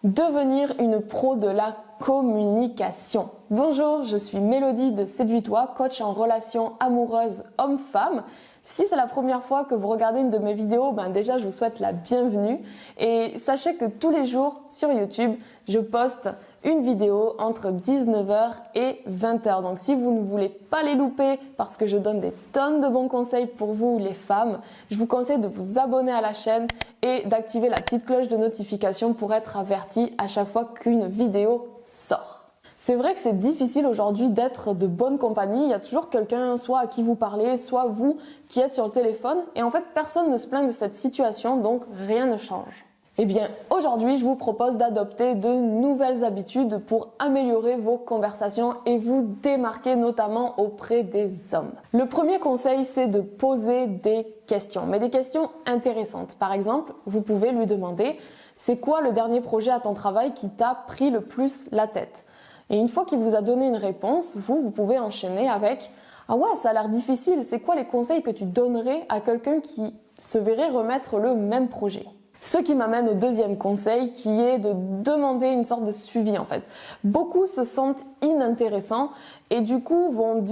Devenir une pro de la communication. Bonjour, je suis Mélodie de Séduis-toi, coach en relations amoureuses homme-femme. Si c'est la première fois que vous regardez une de mes vidéos, déjà je vous souhaite la bienvenue. Et sachez que tous les jours sur YouTube, je poste une vidéo entre 19h et 20h. Donc si vous ne voulez pas les louper parce que je donne des tonnes de bons conseils pour vous les femmes, je vous conseille de vous abonner à la chaîne et d'activer la petite cloche de notification pour être averti à chaque fois qu'une vidéo sort. C'est vrai que c'est difficile aujourd'hui d'être de bonne compagnie. Il y a toujours quelqu'un soit à qui vous parlez, soit vous qui êtes sur le téléphone. Et en fait, personne ne se plaint de cette situation, donc rien ne change. Eh bien, aujourd'hui, je vous propose d'adopter de nouvelles habitudes pour améliorer vos conversations et vous démarquer notamment auprès des hommes. Le premier conseil, c'est de poser des questions, mais des questions intéressantes. Par exemple, vous pouvez lui demander « C'est quoi le dernier projet à ton travail qui t'a pris le plus la tête ?» Et une fois qu'il vous a donné une réponse, vous pouvez enchaîner avec « Ah ouais, ça a l'air difficile, c'est quoi les conseils que tu donnerais à quelqu'un qui se verrait remettre le même projet ?» Ce qui m'amène au deuxième conseil qui est de demander une sorte de suivi en fait. Beaucoup se sentent inintéressants et du coup vont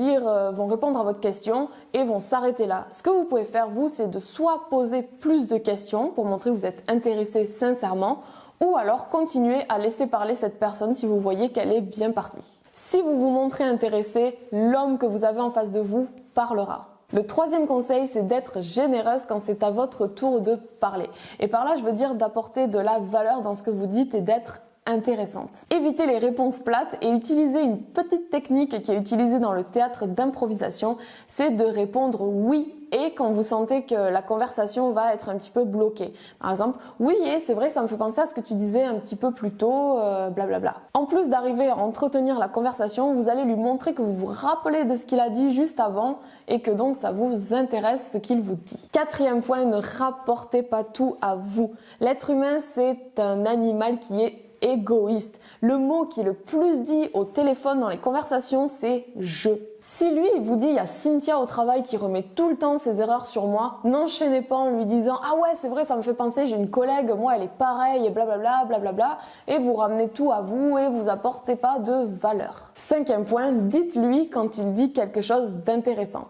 répondre à votre question et vont s'arrêter là. Ce que vous pouvez faire vous, c'est de soit poser plus de questions pour montrer que vous êtes intéressé sincèrement ou alors continuer à laisser parler cette personne si vous voyez qu'elle est bien partie. Si vous vous montrez intéressé, l'homme que vous avez en face de vous parlera. Le troisième conseil, c'est d'être généreuse quand c'est à votre tour de parler. Et par là, je veux dire d'apporter de la valeur dans ce que vous dites et d'être intéressante. Évitez les réponses plates et utilisez une petite technique qui est utilisée dans le théâtre d'improvisation, c'est de répondre oui et quand vous sentez que la conversation va être un petit peu bloquée. Par exemple, oui et c'est vrai que ça me fait penser à ce que tu disais un petit peu plus tôt, blablabla. En plus d'arriver à entretenir la conversation, vous allez lui montrer que vous vous rappelez de ce qu'il a dit juste avant et que donc ça vous intéresse ce qu'il vous dit. Quatrième point, ne rapportez pas tout à vous. L'être humain, c'est un animal qui est égoïste. Le mot qui est le plus dit au téléphone dans les conversations, c'est « je ». Si lui, il vous dit « il y a Cynthia au travail qui remet tout le temps ses erreurs sur moi », n'enchaînez pas en lui disant « ah ouais, c'est vrai, ça me fait penser, j'ai une collègue, moi elle est pareille et blablabla, blablabla » et vous ramenez tout à vous et vous apportez pas de valeur. Cinquième point, dites-lui quand il dit quelque chose d'intéressant.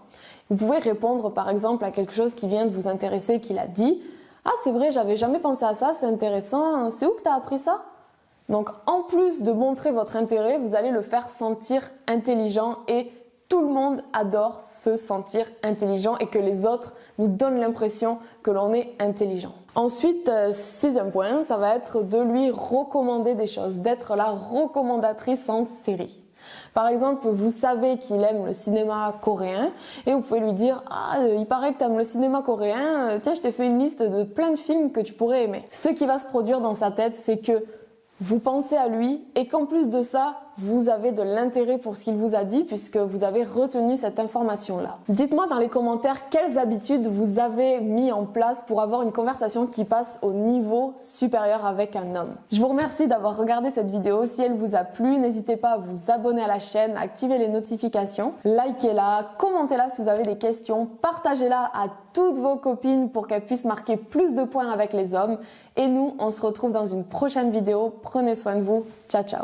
Vous pouvez répondre par exemple à quelque chose qui vient de vous intéresser, qu'il a dit « ah c'est vrai, j'avais jamais pensé à ça, c'est intéressant, c'est où que tu as appris ça ?» Donc en plus de montrer votre intérêt, vous allez le faire sentir intelligent et tout le monde adore se sentir intelligent et que les autres nous donnent l'impression que l'on est intelligent. Ensuite, sixième point, ça va être de lui recommander des choses, d'être la recommandatrice en série. Par exemple, vous savez qu'il aime le cinéma coréen et vous pouvez lui dire « ah, il paraît que tu aimes le cinéma coréen, tiens, je t'ai fait une liste de plein de films que tu pourrais aimer. » Ce qui va se produire dans sa tête, c'est que vous pensez à lui et qu'en plus de ça, vous avez de l'intérêt pour ce qu'il vous a dit puisque vous avez retenu cette information-là. Dites-moi dans les commentaires quelles habitudes vous avez mis en place pour avoir une conversation qui passe au niveau supérieur avec un homme. Je vous remercie d'avoir regardé cette vidéo. Si elle vous a plu, n'hésitez pas à vous abonner à la chaîne, à activer les notifications, likez-la, commentez-la si vous avez des questions, partagez-la à toutes vos copines pour qu'elles puissent marquer plus de points avec les hommes. Et nous, on se retrouve dans une prochaine vidéo. Prenez soin de vous. Ciao, ciao.